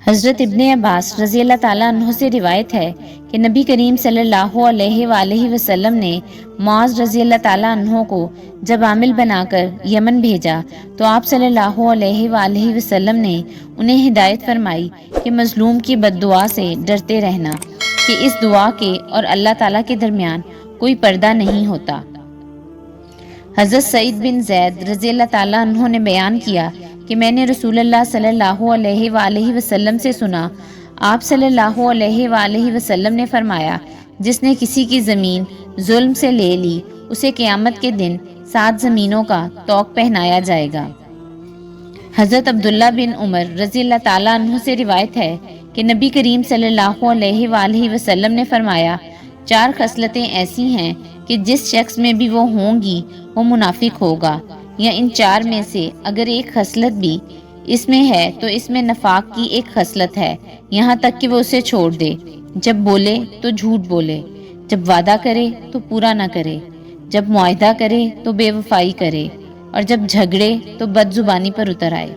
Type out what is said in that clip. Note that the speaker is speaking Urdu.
حضرت ابن عباس رضی اللہ تعالیٰ عنہ سے روایت ہے کہ نبی کریم صلی اللہ علیہ وآلہ وسلم نے معاذ رضی اللہ تعالیٰ عنہ کو جب عامل بنا کر یمن بھیجا تو آپ صلی اللہ علیہ وآلہ وسلم نے انہیں ہدایت فرمائی کہ مظلوم کی بد دعا سے ڈرتے رہنا، کہ اس دعا کے اور اللہ تعالیٰ کے درمیان کوئی پردہ نہیں ہوتا۔ حضرت سعید بن زید رضی اللہ تعالیٰ عنہ نے بیان کیا کہ میں نے رسول اللہ صلی اللہ علیہ وآلہ وسلم سے سنا، آپ صلی اللہ علیہ وآلہ وسلم نے فرمایا، جس نے کسی کی زمین ظلم سے لے لی اسے قیامت کے دن 7 زمینوں کا طوق پہنایا جائے گا۔ حضرت عبداللہ بن عمر رضی اللہ تعالیٰ عنہ سے روایت ہے کہ نبی کریم صلی اللہ علیہ وآلہ وسلم نے فرمایا، 4 خصلتیں ایسی ہیں کہ جس شخص میں بھی وہ ہوں گی وہ منافق ہوگا، یا ان 4 میں سے اگر ایک خصلت بھی اس میں ہے تو اس میں نفاق کی ایک خصلت ہے، یہاں تک کہ وہ اسے چھوڑ دے۔ جب بولے تو جھوٹ بولے، جب وعدہ کرے تو پورا نہ کرے، جب معاہدہ کرے تو بے وفائی کرے، اور جب جھگڑے تو بد زبانی پر اتر آئے۔